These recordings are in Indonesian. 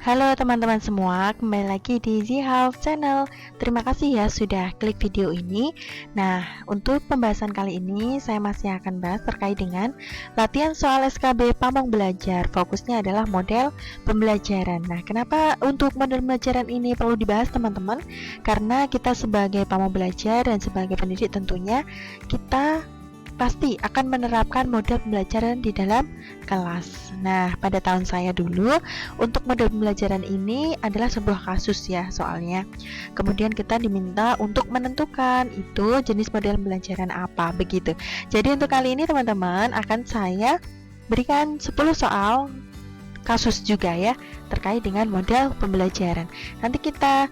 Halo teman-teman semua, kembali lagi di ZHalf Channel. Terima kasih ya sudah klik video ini. Nah, untuk pembahasan kali ini saya masih akan bahas terkait dengan latihan soal SKB Pamong Belajar. Fokusnya adalah model pembelajaran. Nah, kenapa untuk model pembelajaran ini perlu dibahas teman-teman? Karena kita sebagai pamong belajar dan sebagai pendidik tentunya kita pasti akan menerapkan model pembelajaran di dalam kelas. Nah, pada tahun saya dulu, untuk model pembelajaran ini adalah sebuah kasus ya soalnya. Kemudian kita diminta untuk menentukan itu jenis model pembelajaran apa, begitu. Jadi untuk kali ini teman-teman akan saya berikan 10 soal kasus juga ya, terkait dengan model pembelajaran. Nanti kita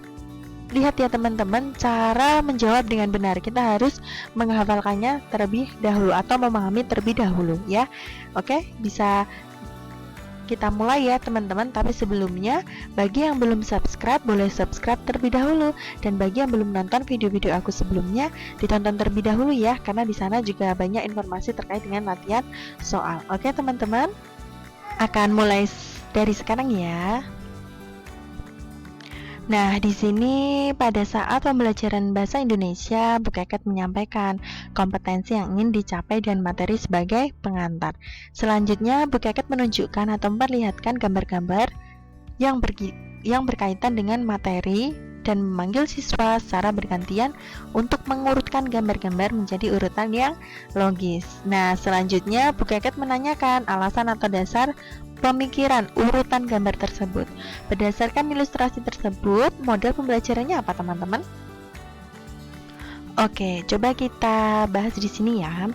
lihat ya teman-teman cara menjawab dengan benar. Kita harus menghafalkannya terlebih dahulu atau memahami terlebih dahulu ya. Oke, bisa kita mulai ya teman-teman. Tapi sebelumnya, bagi yang belum subscribe boleh subscribe terlebih dahulu, dan bagi yang belum nonton video-video aku sebelumnya ditonton terlebih dahulu ya, karena di sana juga banyak informasi terkait dengan latihan soal. Oke teman-teman, akan mulai dari sekarang ya. Nah, di sini pada saat pembelajaran bahasa Indonesia, Bu Keket menyampaikan kompetensi yang ingin dicapai dan materi sebagai pengantar. Selanjutnya, Bu Keket menunjukkan atau memperlihatkan gambar-gambar yang berkaitan dengan materi dan memanggil siswa secara bergantian untuk mengurutkan gambar-gambar menjadi urutan yang logis. Nah, selanjutnya Bu Keket menanyakan alasan atau dasar pemikiran urutan gambar tersebut. Berdasarkan ilustrasi tersebut, model pembelajarannya apa teman-teman? Oke, coba kita bahas di sini ya.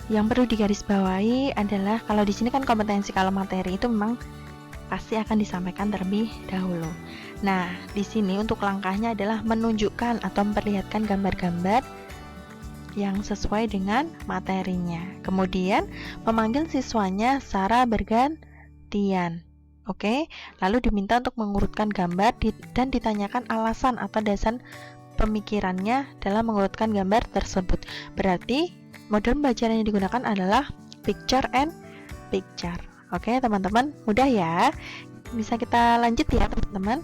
Yang perlu digarisbawahi adalah kalau di sini kan kompetensi, kalau materi itu memang pasti akan disampaikan terlebih dahulu. Nah, di sini untuk langkahnya adalah menunjukkan atau memperlihatkan gambar-gambar yang sesuai dengan materinya. Kemudian memanggil siswanya secara bergantian. Oke, lalu diminta untuk mengurutkan gambar dan ditanyakan alasan atau dasar pemikirannya dalam mengurutkan gambar tersebut. Berarti model pembelajaran yang digunakan adalah picture and picture. Oke teman-teman, mudah ya. Bisa kita lanjut ya teman-teman.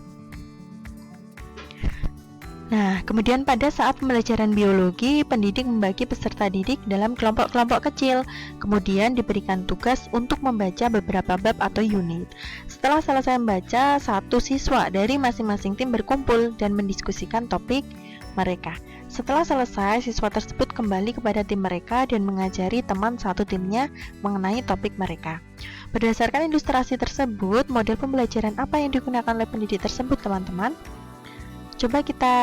Nah, kemudian pada saat pembelajaran biologi, pendidik membagi peserta didik dalam kelompok-kelompok kecil. Kemudian diberikan tugas untuk membaca beberapa bab atau unit. Setelah selesai membaca, satu siswa dari masing-masing tim berkumpul dan mendiskusikan topik mereka. Setelah selesai, siswa tersebut kembali kepada tim mereka dan mengajari teman satu timnya mengenai topik mereka. Berdasarkan ilustrasi tersebut, model pembelajaran apa yang digunakan oleh pendidik tersebut, teman-teman? Coba kita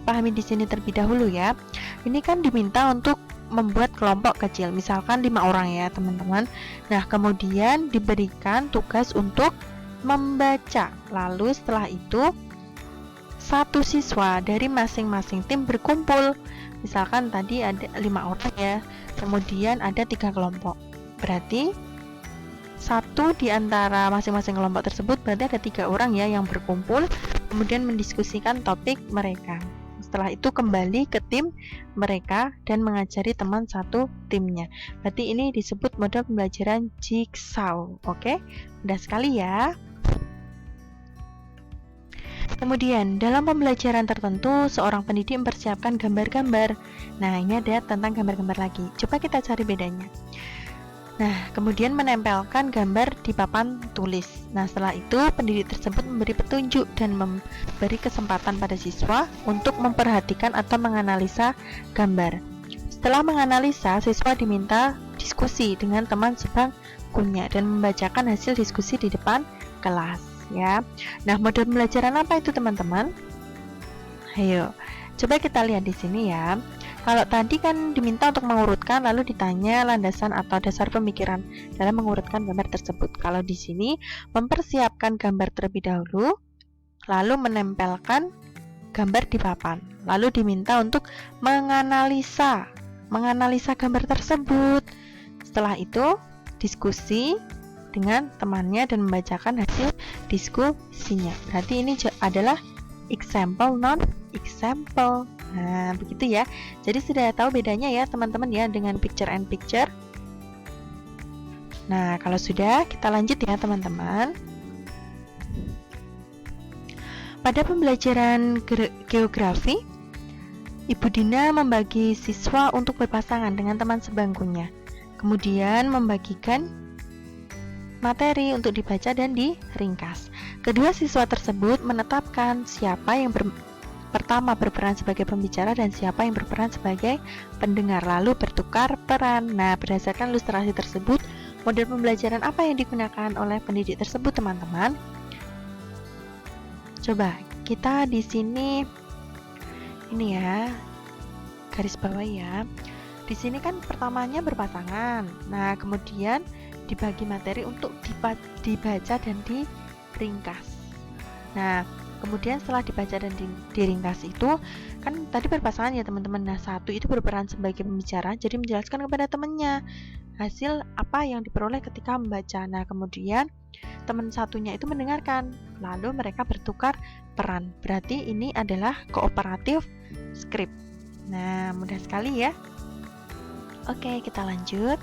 pahami di sini terlebih dahulu ya. Ini kan diminta untuk membuat kelompok kecil, misalkan 5 orang ya teman-teman. Nah, kemudian diberikan tugas untuk membaca. Lalu setelah itu satu siswa dari masing-masing tim berkumpul. Misalkan tadi ada 5 orang ya. Kemudian ada 3 kelompok. Berarti satu di antara masing-masing kelompok tersebut berarti ada 3 orang ya yang berkumpul, kemudian mendiskusikan topik mereka. Setelah itu kembali ke tim mereka dan mengajari teman satu timnya. Berarti ini disebut model pembelajaran jigsaw. Oke, mudah sekali ya. Kemudian dalam pembelajaran tertentu, seorang pendidik mempersiapkan gambar-gambar. Nah, ini ada tentang gambar-gambar lagi. Coba kita cari bedanya. Nah, kemudian menempelkan gambar di papan tulis. Nah, setelah itu pendidik tersebut memberi petunjuk dan memberi kesempatan pada siswa untuk memperhatikan atau menganalisa gambar. Setelah menganalisa, siswa diminta diskusi dengan teman sebangkunya dan membacakan hasil diskusi di depan kelas ya. Nah, model pembelajaran apa itu teman-teman? Ayo, coba kita lihat di sini ya. Kalau tadi kan diminta untuk mengurutkan, lalu ditanya landasan atau dasar pemikiran dalam mengurutkan gambar tersebut. Kalau di sini mempersiapkan gambar terlebih dahulu, lalu menempelkan gambar di papan, lalu diminta untuk menganalisa gambar tersebut. Setelah itu diskusi dengan temannya dan membacakan hasil diskusinya. Berarti ini adalah example, non example. Nah, begitu ya. Jadi sudah tahu bedanya ya teman-teman ya dengan picture and picture. Nah, kalau sudah, kita lanjut ya teman-teman. Pada pembelajaran geografi, Ibu Dina membagi siswa untuk berpasangan dengan teman sebangkunya, kemudian membagikan materi untuk dibaca dan diringkas. Kedua siswa tersebut menetapkan siapa yang pertama berperan sebagai pembicara dan siapa yang berperan sebagai pendengar, lalu bertukar peran. Nah, berdasarkan ilustrasi tersebut, model pembelajaran apa yang digunakan oleh pendidik tersebut, teman-teman? Coba kita di sini ini ya, garis bawah ya. Di sini kan pertamanya berpasangan. Nah, kemudian dibagi materi untuk dibaca dan diringkas. Nah, kemudian setelah dibaca dan diringkas itu kan tadi berpasangan ya teman-teman. Nah, satu itu berperan sebagai pembicara, jadi menjelaskan kepada temannya hasil apa yang diperoleh ketika membaca. Nah, kemudian teman satunya itu mendengarkan, lalu mereka bertukar peran. Berarti ini adalah kooperatif script. Nah, mudah sekali ya. Oke, kita lanjut.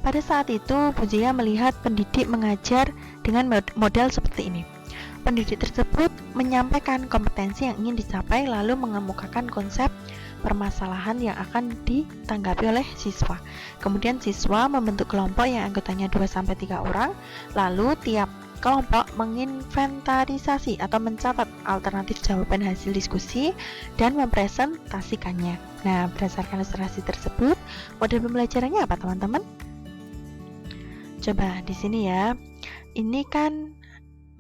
Pada saat itu, Bu Zia melihat pendidik mengajar dengan model seperti ini. Pendidik tersebut menyampaikan kompetensi yang ingin dicapai, lalu mengemukakan konsep permasalahan yang akan ditanggapi oleh siswa. Kemudian siswa membentuk kelompok yang anggotanya 2-3 orang, lalu tiap kelompok menginventarisasi atau mencatat alternatif jawaban hasil diskusi dan mempresentasikannya. Nah, berdasarkan ilustrasi tersebut, model pembelajarannya apa, teman-teman? Coba di sini ya. Ini kan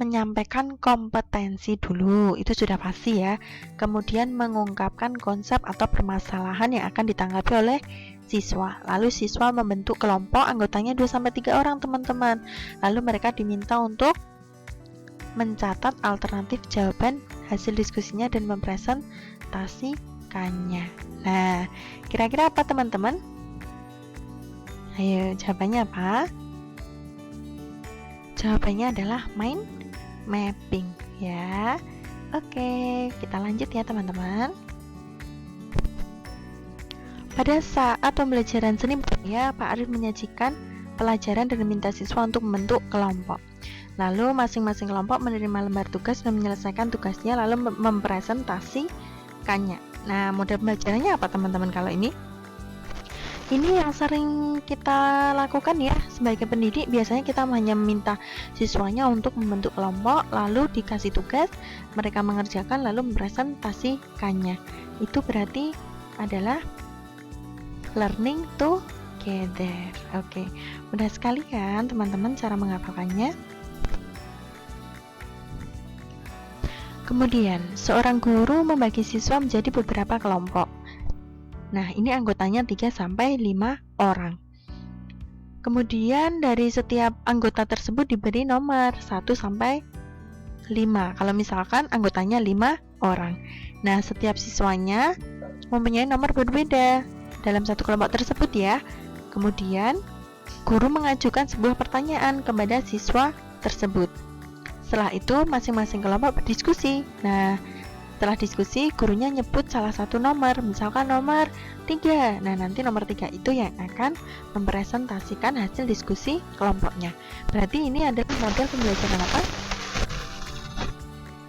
menyampaikan kompetensi dulu, itu sudah pasti ya. Kemudian mengungkapkan konsep atau permasalahan yang akan ditanggapi oleh siswa. Lalu siswa membentuk kelompok anggotanya 2-3 orang, teman-teman. Lalu mereka diminta untuk mencatat alternatif jawaban hasil diskusinya dan mempresentasikannya. Nah, kira-kira apa, teman-teman? Ayo, jawabannya apa? Jawabannya adalah mind mapping ya. Oke, kita lanjut ya, teman-teman. Pada saat pembelajaran seni budaya, Pak Arif menyajikan pelajaran dan meminta siswa untuk membentuk kelompok. Lalu masing-masing kelompok menerima lembar tugas dan menyelesaikan tugasnya lalu mempresentasikannya. Nah, model pembelajarannya apa, teman-teman, kalau ini? Ini yang sering kita lakukan ya sebagai pendidik. Biasanya kita hanya meminta siswanya untuk membentuk kelompok, lalu dikasih tugas, mereka mengerjakan lalu mempresentasikannya. Itu berarti adalah learning together. Oke, mudah sekali kan teman-teman cara menghafalkannya. Kemudian, seorang guru membagi siswa menjadi beberapa kelompok. Nah, ini anggotanya 3-5 orang. Kemudian dari setiap anggota tersebut diberi nomor 1-5. Kalau misalkan anggotanya 5 orang. Nah, setiap siswanya mempunyai nomor berbeda dalam satu kelompok tersebut ya. Kemudian, guru mengajukan sebuah pertanyaan kepada siswa tersebut. Setelah itu, masing-masing kelompok berdiskusi. Nah, setelah diskusi, gurunya nyebut salah satu nomor, misalkan nomor 3. Nah, nanti nomor 3 itu yang akan mempresentasikan hasil diskusi kelompoknya. Berarti ini adalah model pembelajaran apa?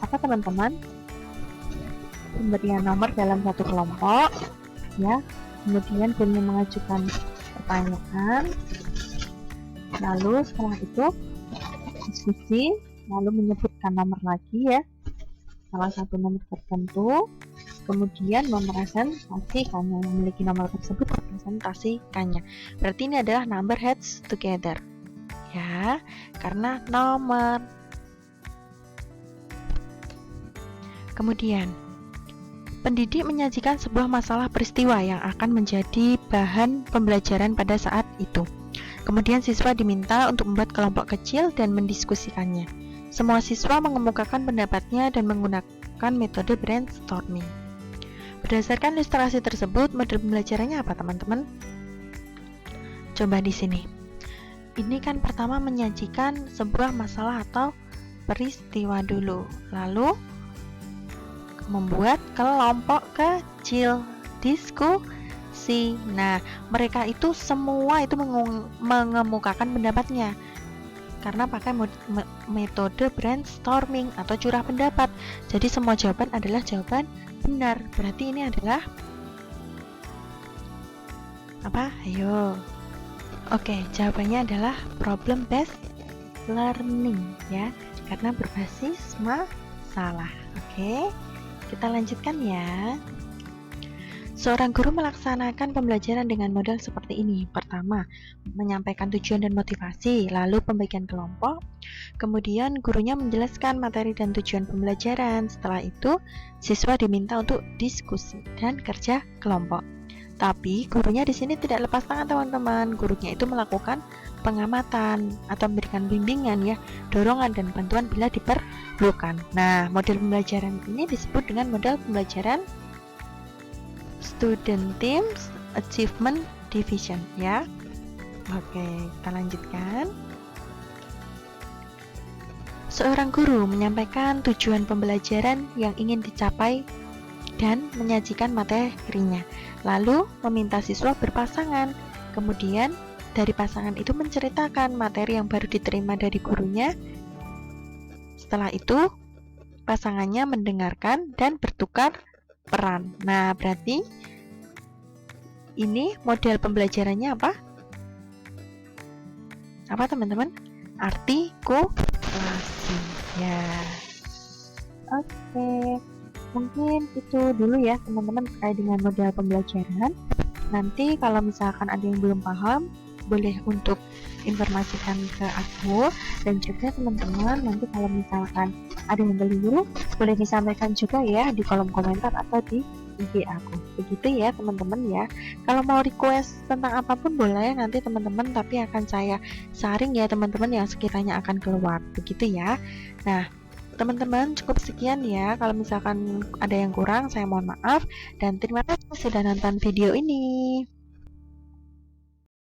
Apa, teman-teman? Pemberian nomor dalam satu kelompok, ya. Kemudian gurunya mengajukan pertanyaan. Lalu setelah itu diskusi, lalu menyebutkan nomor lagi ya. Salah satu nomor tertentu, kemudian mempresentasikannya, yang memiliki nomor tersebut mempresentasikannya. Berarti ini adalah number heads together ya, karena nomor. Kemudian pendidik menyajikan sebuah masalah peristiwa yang akan menjadi bahan pembelajaran pada saat itu. Kemudian siswa diminta untuk membuat kelompok kecil dan mendiskusikannya. Semua siswa mengemukakan pendapatnya dan menggunakan metode brainstorming. Berdasarkan ilustrasi tersebut, model pembelajarannya apa, teman-teman? Coba di sini. Ini kan pertama menyajikan sebuah masalah atau peristiwa dulu, lalu membuat kelompok kecil diskusi. Nah, mereka itu semua itu mengemukakan pendapatnya. karena pakai metode brainstorming atau curah pendapat. Jadi semua jawaban adalah jawaban benar. Berarti ini adalah apa? Ayo. Oke, jawabannya adalah problem based learning ya, karena berbasis masalah. Oke, kita lanjutkan ya. Seorang guru melaksanakan pembelajaran dengan model seperti ini. Pertama, menyampaikan tujuan dan motivasi, lalu pembagian kelompok. Kemudian gurunya menjelaskan materi dan tujuan pembelajaran. Setelah itu, siswa diminta untuk diskusi dan kerja kelompok. Tapi gurunya di sini tidak lepas tangan teman-teman. Gurunya itu melakukan pengamatan atau memberikan bimbingan ya, dorongan dan bantuan bila diperlukan. Nah, model pembelajaran ini disebut dengan model pembelajaran Student Teams Achievement Division ya. Oke, kita lanjutkan. Seorang guru menyampaikan tujuan pembelajaran yang ingin dicapai dan menyajikan materinya. Lalu meminta siswa berpasangan. Kemudian dari pasangan itu menceritakan materi yang baru diterima dari gurunya. Setelah itu pasangannya mendengarkan dan bertukar peran. Nah, berarti ini model pembelajarannya apa? Apa teman-teman? Artikulasi ya. Oke, mungkin itu dulu ya teman-teman terkait dengan model pembelajaran. Nanti kalau misalkan ada yang belum paham, boleh untuk informasikan ke aku, dan juga teman-teman nanti kalau misalkan ada yang keliru boleh disampaikan juga ya di kolom komentar atau di IG aku. Begitu ya teman-teman ya. Kalau mau request tentang apapun boleh nanti teman-teman, tapi akan saya saring ya teman-teman yang sekiranya akan keluar. Begitu ya. Nah, teman-teman cukup sekian ya. Kalau misalkan ada yang kurang saya mohon maaf, dan terima kasih sudah nonton video ini.